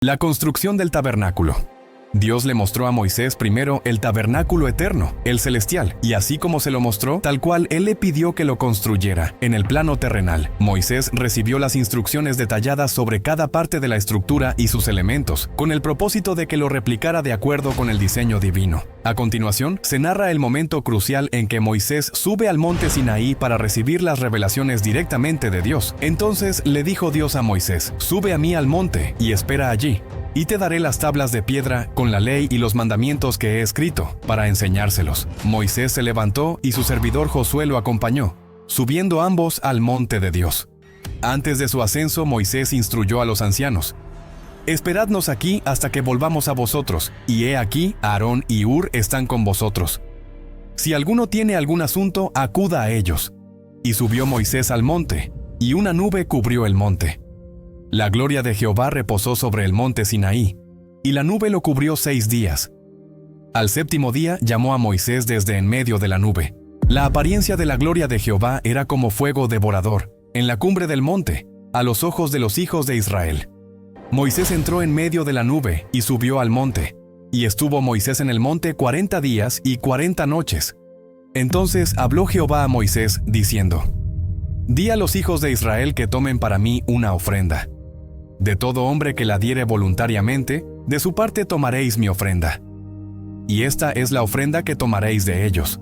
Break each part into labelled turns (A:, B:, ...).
A: La construcción del tabernáculo. Dios le mostró a Moisés primero el tabernáculo eterno, el celestial, y así como se lo mostró, tal cual Él le pidió que lo construyera, en el plano terrenal. Moisés recibió las instrucciones detalladas sobre cada parte de la estructura y sus elementos, con el propósito de que lo replicara de acuerdo con el diseño divino. A continuación, se narra el momento crucial en que Moisés sube al monte Sinaí para recibir las revelaciones directamente de Dios. Entonces le dijo Dios a Moisés: «Sube a mí al monte y espera allí, y te daré las tablas de piedra con la ley y los mandamientos que he escrito, para enseñárselos». Moisés se levantó y su servidor Josué lo acompañó, subiendo ambos al monte de Dios. Antes de su ascenso, Moisés instruyó a los ancianos: «Esperadnos aquí hasta que volvamos a vosotros, y he aquí, Aarón y Hur están con vosotros. Si alguno tiene algún asunto, acuda a ellos». Y subió Moisés al monte, y una nube cubrió el monte. La gloria de Jehová reposó sobre el monte Sinaí, y la nube lo cubrió 6 días. Al séptimo día llamó a Moisés desde en medio de la nube. La apariencia de la gloria de Jehová era como fuego devorador, en la cumbre del monte, a los ojos de los hijos de Israel. Moisés entró en medio de la nube y subió al monte, y estuvo Moisés en el monte 40 días y 40 noches. Entonces habló Jehová a Moisés, diciendo: «Di a los hijos de Israel que tomen para mí una ofrenda. De todo hombre que la diere voluntariamente, de su parte tomaréis mi ofrenda. Y esta es la ofrenda que tomaréis de ellos: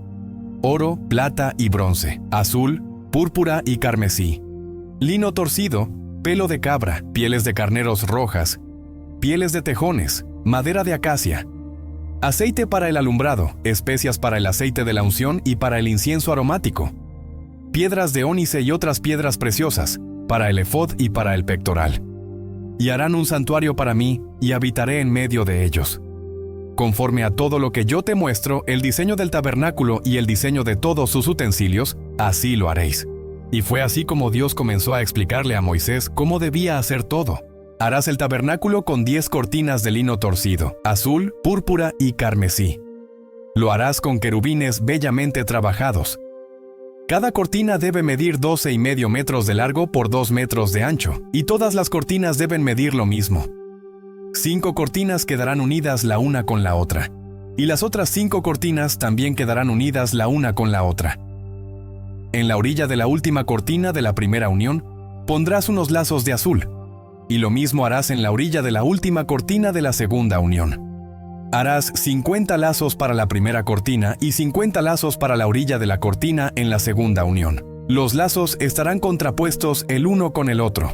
A: oro, plata y bronce, azul, púrpura y carmesí, lino torcido, pelo de cabra, pieles de carneros rojas, pieles de tejones, madera de acacia, aceite para el alumbrado, especias para el aceite de la unción y para el incienso aromático, piedras de ónice y otras piedras preciosas, para el efod y para el pectoral. Y harán un santuario para mí, y habitaré en medio de ellos. Conforme a todo lo que yo te muestro, el diseño del tabernáculo y el diseño de todos sus utensilios, así lo haréis». Y fue así como Dios comenzó a explicarle a Moisés cómo debía hacer todo. Harás el tabernáculo con 10 cortinas de lino torcido, azul, púrpura y carmesí. Lo harás con querubines bellamente trabajados. Cada cortina debe medir 12,5 metros de largo por 2 metros de ancho, y todas las cortinas deben medir lo mismo. 5 cortinas quedarán unidas la una con la otra, y las otras 5 cortinas también quedarán unidas la una con la otra. En la orilla de la última cortina de la primera unión, pondrás unos lazos de azul, y lo mismo harás en la orilla de la última cortina de la segunda unión. Harás 50 lazos para la primera cortina y 50 lazos para la orilla de la cortina en la segunda unión. Los lazos estarán contrapuestos el uno con el otro.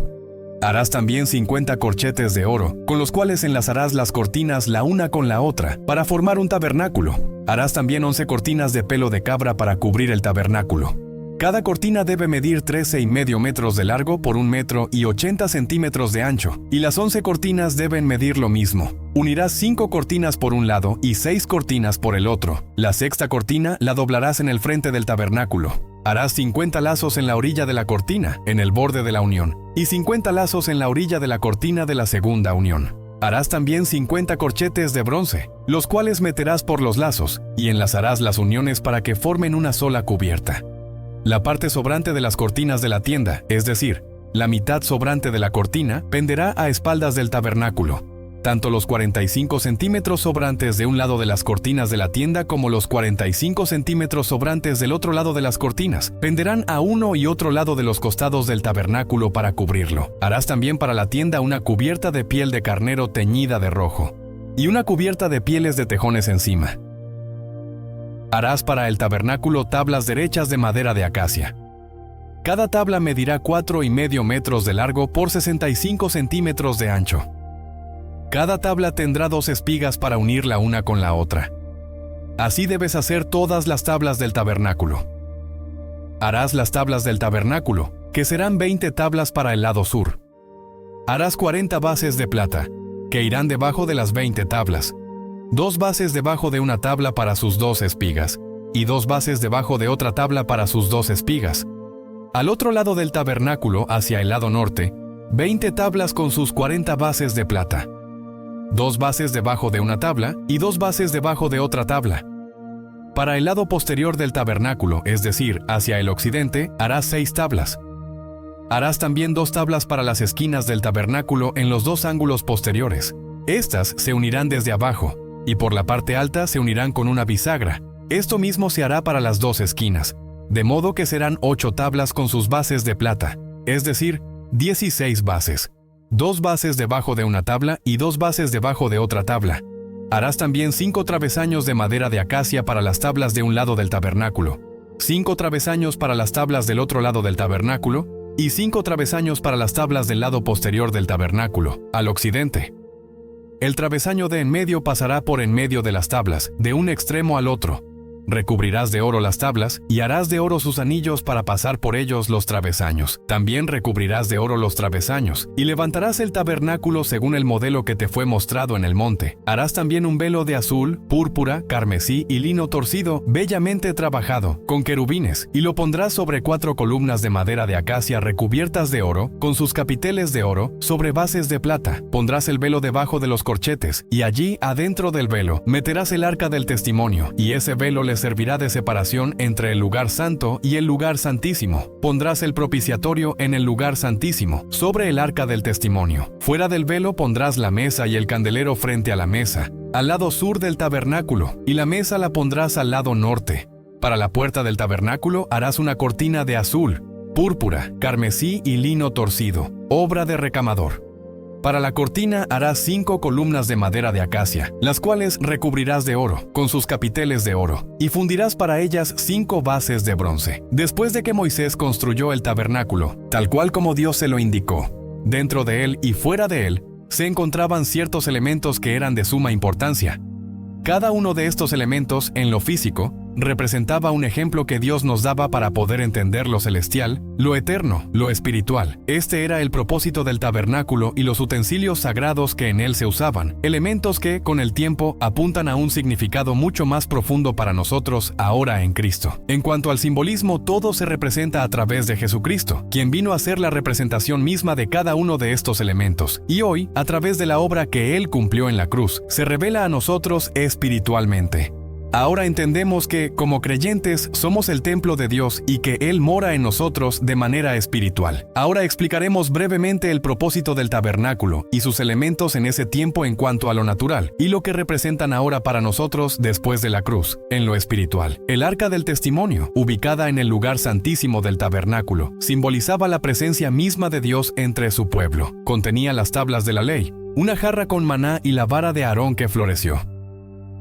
A: Harás también 50 corchetes de oro, con los cuales enlazarás las cortinas la una con la otra, para formar un tabernáculo. Harás también 11 cortinas de pelo de cabra para cubrir el tabernáculo. Cada cortina debe medir 13,5 metros de largo por 1 metro y 80 centímetros de ancho, y las 11 cortinas deben medir lo mismo. Unirás 5 cortinas por un lado y 6 cortinas por el otro. La sexta cortina la doblarás en el frente del tabernáculo. Harás 50 lazos en la orilla de la cortina, en el borde de la unión, y 50 lazos en la orilla de la cortina de la segunda unión. Harás también 50 corchetes de bronce, los cuales meterás por los lazos, y enlazarás las uniones para que formen una sola cubierta. La parte sobrante de las cortinas de la tienda, es decir, la mitad sobrante de la cortina, penderá a espaldas del tabernáculo. Tanto los 45 centímetros sobrantes de un lado de las cortinas de la tienda como los 45 centímetros sobrantes del otro lado de las cortinas penderán a uno y otro lado de los costados del tabernáculo para cubrirlo. Harás también para la tienda una cubierta de piel de carnero teñida de rojo, y una cubierta de pieles de tejones encima. Harás para el tabernáculo tablas derechas de madera de acacia. Cada tabla medirá 4,5 metros de largo por 65 centímetros de ancho. Cada tabla tendrá 2 espigas para unir la una con la otra. Así debes hacer todas las tablas del tabernáculo. Harás las tablas del tabernáculo, que serán 20 tablas para el lado sur. Harás 40 bases de plata, que irán debajo de las 20 tablas. 2 bases debajo de una tabla para sus 2 espigas, y 2 bases debajo de otra tabla para sus 2 espigas. Al otro lado del tabernáculo, hacia el lado norte, 20 tablas con sus 40 bases de plata. 2 bases debajo de una tabla y 2 bases debajo de otra tabla. Para el lado posterior del tabernáculo, es decir, hacia el occidente, harás 6 tablas. Harás también 2 tablas para las esquinas del tabernáculo en los 2 ángulos posteriores. Estas se unirán desde abajo, y por la parte alta se unirán con una bisagra. Esto mismo se hará para las 2 esquinas, de modo que serán 8 tablas con sus bases de plata, es decir, 16 bases. 2 bases debajo de una tabla y 2 bases debajo de otra tabla. Harás también 5 travesaños de madera de acacia para las tablas de un lado del tabernáculo, 5 travesaños para las tablas del otro lado del tabernáculo, y 5 travesaños para las tablas del lado posterior del tabernáculo, al occidente. El travesaño de en medio pasará por en medio de las tablas, de un extremo al otro. Recubrirás de oro las tablas, y harás de oro sus anillos para pasar por ellos los travesaños. También recubrirás de oro los travesaños, y levantarás el tabernáculo según el modelo que te fue mostrado en el monte. Harás también un velo de azul, púrpura, carmesí y lino torcido, bellamente trabajado, con querubines, y lo pondrás sobre 4 columnas de madera de acacia recubiertas de oro, con sus capiteles de oro, sobre bases de plata. Pondrás el velo debajo de los corchetes, y allí, adentro del velo, meterás el arca del testimonio, y ese velo le servirá de separación entre el lugar santo y el lugar santísimo. Pondrás el propiciatorio en el lugar santísimo, sobre el arca del testimonio. Fuera del velo pondrás la mesa y el candelero frente a la mesa, al lado sur del tabernáculo, y la mesa la pondrás al lado norte. Para la puerta del tabernáculo harás una cortina de azul, púrpura, carmesí y lino torcido, obra de recamador. Para la cortina harás 5 columnas de madera de acacia, las cuales recubrirás de oro, con sus capiteles de oro, y fundirás para ellas 5 bases de bronce. Después de que Moisés construyó el tabernáculo, tal cual como Dios se lo indicó, dentro de él y fuera de él, se encontraban ciertos elementos que eran de suma importancia. Cada uno de estos elementos, en lo físico, representaba un ejemplo que Dios nos daba para poder entender lo celestial, lo eterno, lo espiritual. Este era el propósito del tabernáculo y los utensilios sagrados que en él se usaban, elementos que, con el tiempo, apuntan a un significado mucho más profundo para nosotros ahora en Cristo. En cuanto al simbolismo, todo se representa a través de Jesucristo, quien vino a ser la representación misma de cada uno de estos elementos, y hoy, a través de la obra que Él cumplió en la cruz, se revela a nosotros espiritualmente. Ahora entendemos que, como creyentes, somos el templo de Dios y que Él mora en nosotros de manera espiritual. Ahora explicaremos brevemente el propósito del tabernáculo y sus elementos en ese tiempo en cuanto a lo natural, y lo que representan ahora para nosotros después de la cruz, en lo espiritual. El arca del testimonio, ubicada en el lugar santísimo del tabernáculo, simbolizaba la presencia misma de Dios entre su pueblo. Contenía las tablas de la ley, una jarra con maná y la vara de Aarón que floreció.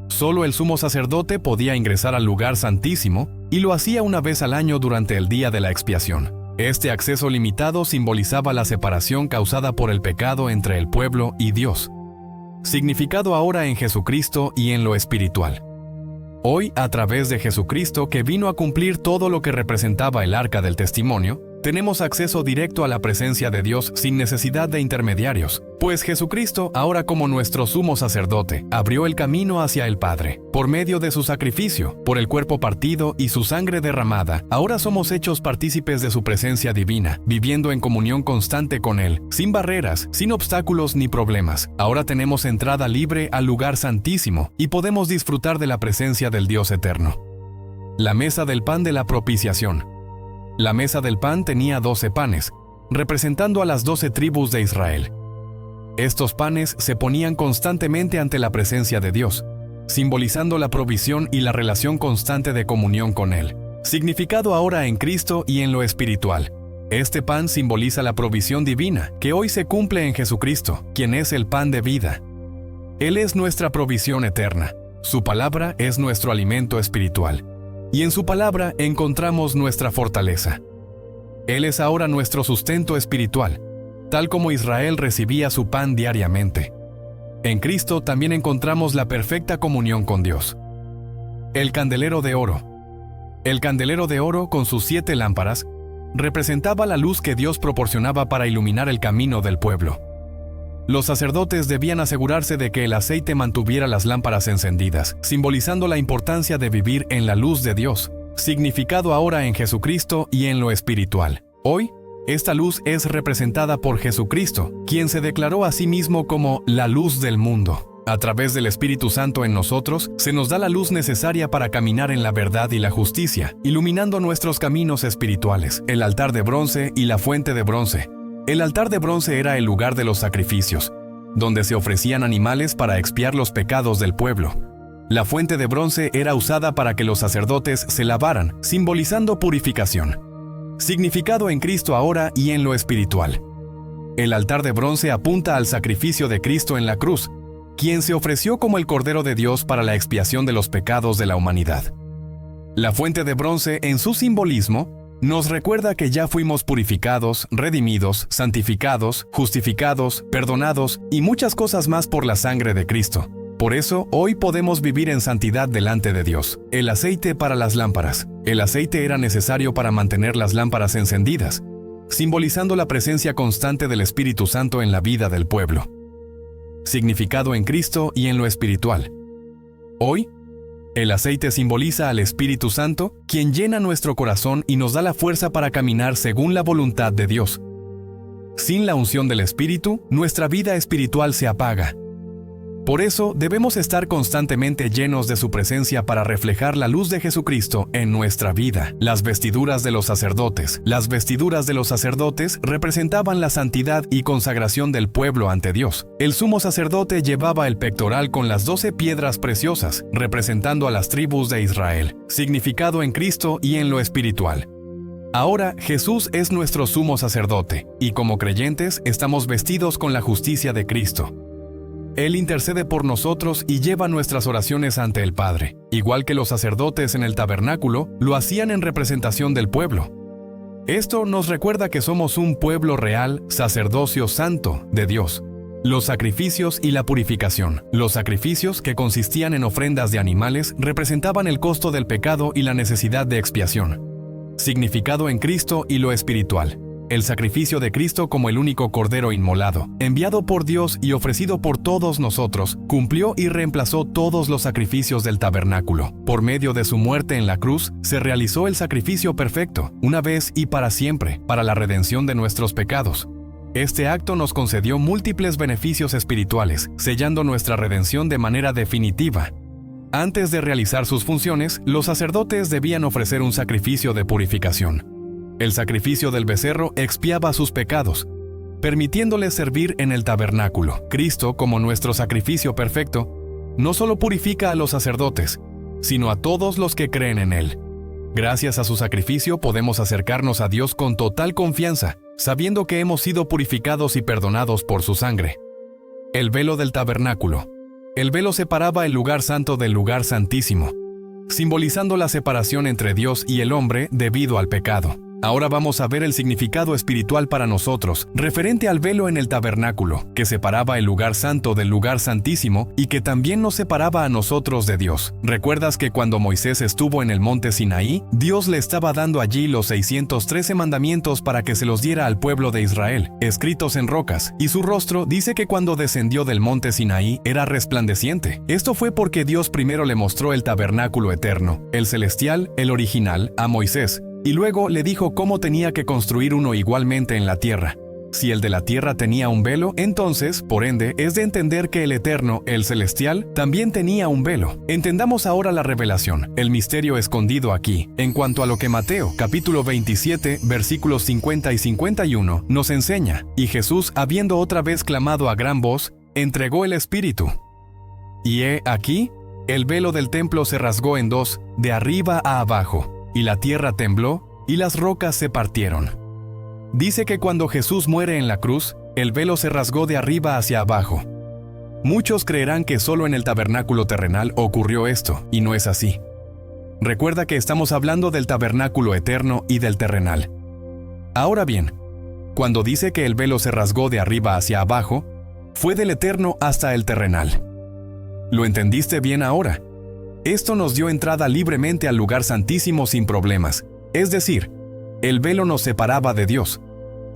A: Solo el sumo sacerdote podía ingresar al lugar santísimo, y lo hacía una vez al año durante el día de la expiación. Este acceso limitado simbolizaba la separación causada por el pecado entre el pueblo y Dios, significado ahora en Jesucristo y en lo espiritual. Hoy, a través de Jesucristo, que vino a cumplir todo lo que representaba el arca del testimonio, tenemos acceso directo a la presencia de Dios sin necesidad de intermediarios, pues Jesucristo, ahora como nuestro sumo sacerdote, abrió el camino hacia el Padre. Por medio de su sacrificio, por el cuerpo partido y su sangre derramada, ahora somos hechos partícipes de su presencia divina, viviendo en comunión constante con Él, sin barreras, sin obstáculos ni problemas. Ahora tenemos entrada libre al lugar santísimo y podemos disfrutar de la presencia del Dios eterno. La mesa del pan de la propiciación. La mesa del pan tenía 12 panes, representando a las 12 tribus de Israel. Estos panes se ponían constantemente ante la presencia de Dios, simbolizando la provisión y la relación constante de comunión con Él, significado ahora en Cristo y en lo espiritual. Este pan simboliza la provisión divina, que hoy se cumple en Jesucristo, quien es el pan de vida. Él es nuestra provisión eterna. Su palabra es nuestro alimento espiritual. Y en su palabra encontramos nuestra fortaleza. Él es ahora nuestro sustento espiritual, tal como Israel recibía su pan diariamente. En Cristo también encontramos la perfecta comunión con Dios. El candelero de oro. El candelero de oro, con sus 7 lámparas, representaba la luz que Dios proporcionaba para iluminar el camino del pueblo. Los sacerdotes debían asegurarse de que el aceite mantuviera las lámparas encendidas, simbolizando la importancia de vivir en la luz de Dios, significado ahora en Jesucristo y en lo espiritual. Hoy, esta luz es representada por Jesucristo, quien se declaró a sí mismo como la luz del mundo. A través del Espíritu Santo en nosotros, se nos da la luz necesaria para caminar en la verdad y la justicia, iluminando nuestros caminos espirituales. El altar de bronce y la fuente de bronce. El altar de bronce era el lugar de los sacrificios, donde se ofrecían animales para expiar los pecados del pueblo. La fuente de bronce era usada para que los sacerdotes se lavaran, simbolizando purificación. Significado en Cristo ahora y en lo espiritual. El altar de bronce apunta al sacrificio de Cristo en la cruz, quien se ofreció como el Cordero de Dios para la expiación de los pecados de la humanidad. La fuente de bronce, en su simbolismo, nos recuerda que ya fuimos purificados, redimidos, santificados, justificados, perdonados y muchas cosas más por la sangre de Cristo. Por eso, hoy podemos vivir en santidad delante de Dios. El aceite para las lámparas. El aceite era necesario para mantener las lámparas encendidas, simbolizando la presencia constante del Espíritu Santo en la vida del pueblo. Significado en Cristo y en lo espiritual. Hoy, el aceite simboliza al Espíritu Santo, quien llena nuestro corazón y nos da la fuerza para caminar según la voluntad de Dios. Sin la unción del Espíritu, nuestra vida espiritual se apaga. Por eso, debemos estar constantemente llenos de su presencia para reflejar la luz de Jesucristo en nuestra vida. Las vestiduras de los sacerdotes. Las vestiduras de los sacerdotes representaban la santidad y consagración del pueblo ante Dios. El sumo sacerdote llevaba el pectoral con las 12 piedras preciosas, representando a las tribus de Israel. Significado en Cristo y en lo espiritual. Ahora Jesús es nuestro sumo sacerdote, y como creyentes estamos vestidos con la justicia de Cristo. Él intercede por nosotros y lleva nuestras oraciones ante el Padre. Igual que los sacerdotes en el tabernáculo, lo hacían en representación del pueblo. Esto nos recuerda que somos un pueblo real, sacerdocio santo de Dios. Los sacrificios y la purificación. Los sacrificios, que consistían en ofrendas de animales, representaban el costo del pecado y la necesidad de expiación. Significado en Cristo y lo espiritual. El sacrificio de Cristo como el único Cordero inmolado, enviado por Dios y ofrecido por todos nosotros, cumplió y reemplazó todos los sacrificios del tabernáculo. Por medio de su muerte en la cruz, se realizó el sacrificio perfecto, una vez y para siempre, para la redención de nuestros pecados. Este acto nos concedió múltiples beneficios espirituales, sellando nuestra redención de manera definitiva. Antes de realizar sus funciones, los sacerdotes debían ofrecer un sacrificio de purificación. El sacrificio del becerro expiaba sus pecados, permitiéndoles servir en el tabernáculo. Cristo, como nuestro sacrificio perfecto, no solo purifica a los sacerdotes, sino a todos los que creen en Él. Gracias a su sacrificio podemos acercarnos a Dios con total confianza, sabiendo que hemos sido purificados y perdonados por su sangre. El velo del tabernáculo. El velo separaba el lugar santo del lugar santísimo, simbolizando la separación entre Dios y el hombre debido al pecado. Ahora vamos a ver el significado espiritual para nosotros, referente al velo en el tabernáculo, que separaba el lugar santo del lugar santísimo y que también nos separaba a nosotros de Dios. ¿Recuerdas que cuando Moisés estuvo en el monte Sinaí, Dios le estaba dando allí los 613 mandamientos para que se los diera al pueblo de Israel, escritos en rocas, y su rostro dice que cuando descendió del monte Sinaí era resplandeciente? Esto fue porque Dios primero le mostró el tabernáculo eterno, el celestial, el original, a Moisés, y luego le dijo cómo tenía que construir uno igualmente en la tierra. Si el de la tierra tenía un velo, entonces, por ende, es de entender que el eterno, el celestial, también tenía un velo. Entendamos ahora la revelación, el misterio escondido aquí. En cuanto a lo que Mateo, capítulo 27, versículos 50 y 51, nos enseña, y Jesús, habiendo otra vez clamado a gran voz, entregó el Espíritu. Y he aquí, el velo del templo se rasgó en dos, de arriba a abajo, y la tierra tembló, y las rocas se partieron. Dice que cuando Jesús muere en la cruz, el velo se rasgó de arriba hacia abajo. Muchos creerán que solo en el tabernáculo terrenal ocurrió esto, y no es así. Recuerda que estamos hablando del tabernáculo eterno y del terrenal. Ahora bien, cuando dice que el velo se rasgó de arriba hacia abajo, fue del eterno hasta el terrenal. ¿Lo entendiste bien ahora? Esto nos dio entrada libremente al lugar santísimo sin problemas, es decir, el velo nos separaba de Dios.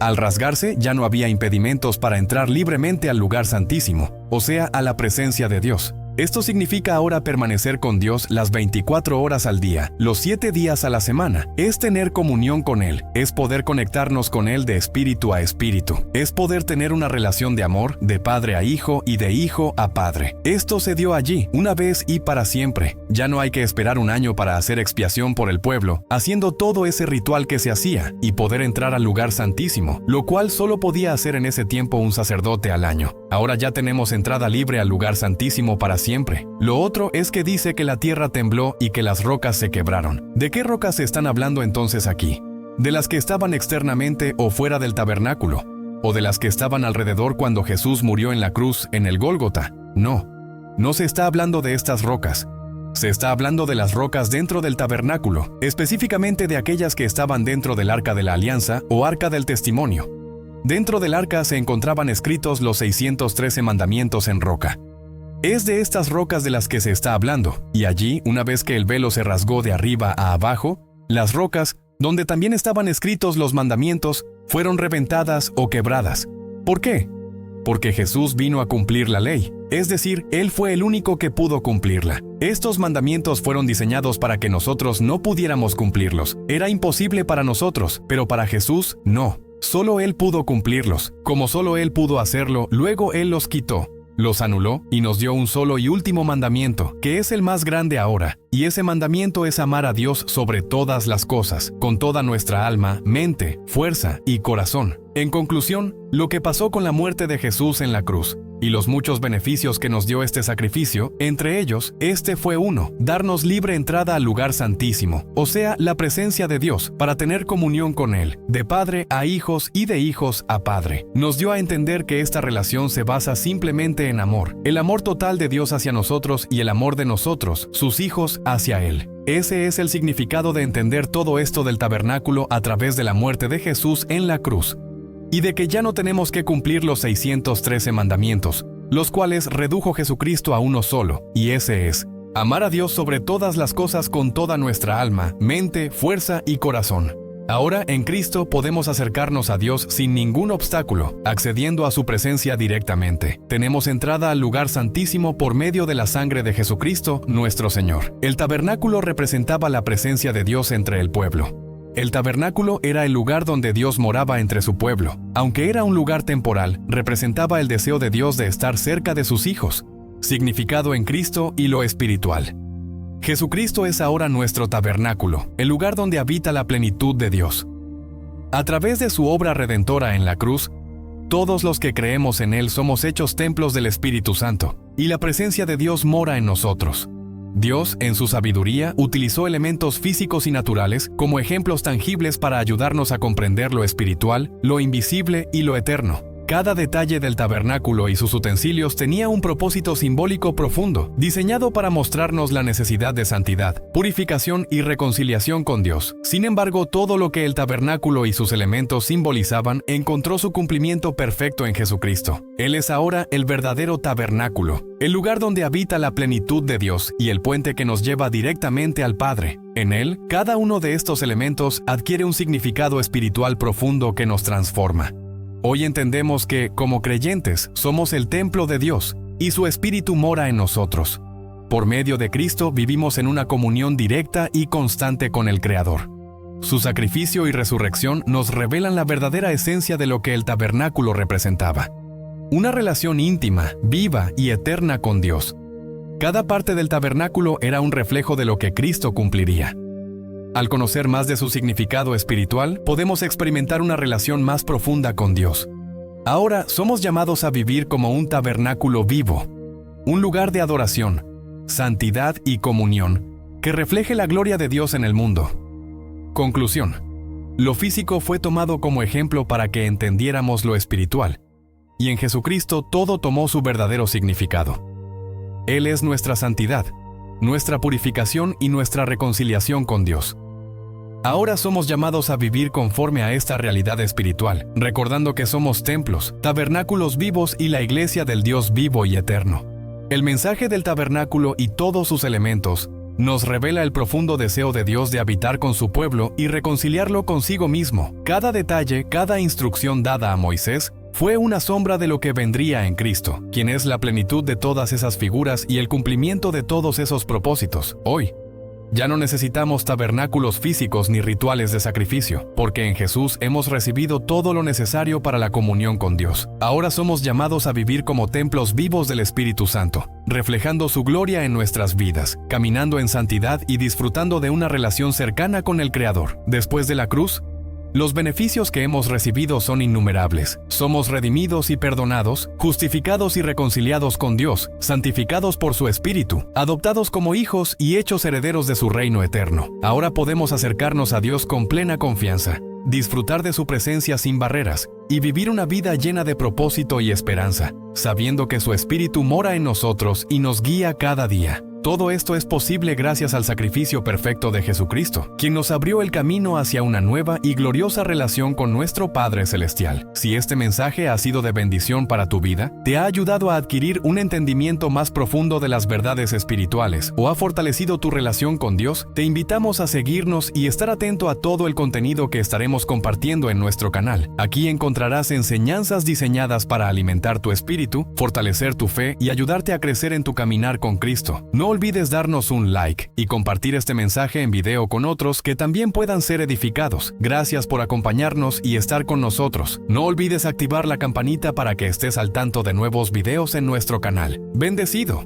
A: Al rasgarse ya no había impedimentos para entrar libremente al lugar santísimo, o sea, a la presencia de Dios. Esto significa ahora permanecer con Dios las 24 horas al día, los 7 días a la semana. Es tener comunión con Él, es poder conectarnos con Él de espíritu a espíritu. Es poder tener una relación de amor, de padre a hijo y de hijo a padre. Esto se dio allí, una vez y para siempre. Ya no hay que esperar un año para hacer expiación por el pueblo, haciendo todo ese ritual que se hacía, y poder entrar al lugar santísimo, lo cual solo podía hacer en ese tiempo un sacerdote al año. Ahora ya tenemos entrada libre al lugar santísimo para siempre. Lo otro es que dice que la tierra tembló y que las rocas se quebraron. ¿De qué rocas se están hablando entonces aquí? ¿De las que estaban externamente o fuera del tabernáculo? ¿O de las que estaban alrededor cuando Jesús murió en la cruz en el Gólgota? No, no se está hablando de estas rocas. Se está hablando de las rocas dentro del tabernáculo, específicamente de aquellas que estaban dentro del Arca de la Alianza o Arca del Testimonio. Dentro del arca se encontraban escritos los 613 mandamientos en roca. Es de estas rocas de las que se está hablando, y allí, una vez que el velo se rasgó de arriba a abajo, las rocas, donde también estaban escritos los mandamientos, fueron reventadas o quebradas. ¿Por qué? Porque Jesús vino a cumplir la ley, es decir, Él fue el único que pudo cumplirla. Estos mandamientos fueron diseñados para que nosotros no pudiéramos cumplirlos. Era imposible para nosotros, pero para Jesús, no. Solo Él pudo cumplirlos. Como solo Él pudo hacerlo, luego Él los quitó, los anuló y nos dio un solo y último mandamiento, que es el más grande ahora. Y ese mandamiento es amar a Dios sobre todas las cosas, con toda nuestra alma, mente, fuerza y corazón. En conclusión, lo que pasó con la muerte de Jesús en la cruz y los muchos beneficios que nos dio este sacrificio, entre ellos, este fue uno: darnos libre entrada al lugar santísimo, o sea, la presencia de Dios, para tener comunión con Él, de padre a hijos y de hijos a padre. Nos dio a entender que esta relación se basa simplemente en amor, el amor total de Dios hacia nosotros y el amor de nosotros, sus hijos, hacia Él. Ese es el significado de entender todo esto del tabernáculo a través de la muerte de Jesús en la cruz. Y de que ya no tenemos que cumplir los 613 mandamientos, los cuales redujo Jesucristo a uno solo, y ese es: amar a Dios sobre todas las cosas con toda nuestra alma, mente, fuerza y corazón. Ahora, en Cristo podemos acercarnos a Dios sin ningún obstáculo, accediendo a su presencia directamente. Tenemos entrada al lugar santísimo por medio de la sangre de Jesucristo, nuestro Señor. El tabernáculo representaba la presencia de Dios entre el pueblo. El tabernáculo era el lugar donde Dios moraba entre su pueblo. Aunque era un lugar temporal, representaba el deseo de Dios de estar cerca de sus hijos, significado en Cristo y lo espiritual. Jesucristo es ahora nuestro tabernáculo, el lugar donde habita la plenitud de Dios. A través de su obra redentora en la cruz, todos los que creemos en Él somos hechos templos del Espíritu Santo, y la presencia de Dios mora en nosotros. Dios, en su sabiduría, utilizó elementos físicos y naturales como ejemplos tangibles para ayudarnos a comprender lo espiritual, lo invisible y lo eterno. Cada detalle del tabernáculo y sus utensilios tenía un propósito simbólico profundo, diseñado para mostrarnos la necesidad de santidad, purificación y reconciliación con Dios. Sin embargo, todo lo que el tabernáculo y sus elementos simbolizaban encontró su cumplimiento perfecto en Jesucristo. Él es ahora el verdadero tabernáculo, el lugar donde habita la plenitud de Dios y el puente que nos lleva directamente al Padre. En Él, cada uno de estos elementos adquiere un significado espiritual profundo que nos transforma. Hoy entendemos que, como creyentes, somos el templo de Dios, y su Espíritu mora en nosotros. Por medio de Cristo vivimos en una comunión directa y constante con el Creador. Su sacrificio y resurrección nos revelan la verdadera esencia de lo que el tabernáculo representaba: una relación íntima, viva y eterna con Dios. Cada parte del tabernáculo era un reflejo de lo que Cristo cumpliría. Al conocer más de su significado espiritual, podemos experimentar una relación más profunda con Dios. Ahora somos llamados a vivir como un tabernáculo vivo, un lugar de adoración, santidad y comunión, que refleje la gloria de Dios en el mundo. Conclusión: lo físico fue tomado como ejemplo para que entendiéramos lo espiritual, y en Jesucristo todo tomó su verdadero significado. Él es nuestra santidad, nuestra purificación y nuestra reconciliación con Dios. Ahora somos llamados a vivir conforme a esta realidad espiritual, recordando que somos templos, tabernáculos vivos y la iglesia del Dios vivo y eterno. El mensaje del tabernáculo y todos sus elementos nos revela el profundo deseo de Dios de habitar con su pueblo y reconciliarlo consigo mismo. Cada detalle, cada instrucción dada a Moisés fue una sombra de lo que vendría en Cristo, quien es la plenitud de todas esas figuras y el cumplimiento de todos esos propósitos. Hoy, ya no necesitamos tabernáculos físicos ni rituales de sacrificio, porque en Jesús hemos recibido todo lo necesario para la comunión con Dios. Ahora somos llamados a vivir como templos vivos del Espíritu Santo, reflejando su gloria en nuestras vidas, caminando en santidad y disfrutando de una relación cercana con el Creador. Después de la cruz, los beneficios que hemos recibido son innumerables. Somos redimidos y perdonados, justificados y reconciliados con Dios, santificados por su Espíritu, adoptados como hijos y hechos herederos de su reino eterno. Ahora podemos acercarnos a Dios con plena confianza, disfrutar de su presencia sin barreras y vivir una vida llena de propósito y esperanza, sabiendo que su Espíritu mora en nosotros y nos guía cada día. Todo esto es posible gracias al sacrificio perfecto de Jesucristo, quien nos abrió el camino hacia una nueva y gloriosa relación con nuestro Padre Celestial. Si este mensaje ha sido de bendición para tu vida, te ha ayudado a adquirir un entendimiento más profundo de las verdades espirituales o ha fortalecido tu relación con Dios, te invitamos a seguirnos y estar atento a todo el contenido que estaremos compartiendo en nuestro canal. Aquí encontrarás enseñanzas diseñadas para alimentar tu espíritu, fortalecer tu fe y ayudarte a crecer en tu caminar con Cristo. No olvides darnos un like y compartir este mensaje en video con otros que también puedan ser edificados. Gracias por acompañarnos y estar con nosotros. No olvides activar la campanita para que estés al tanto de nuevos videos en nuestro canal. Bendecido.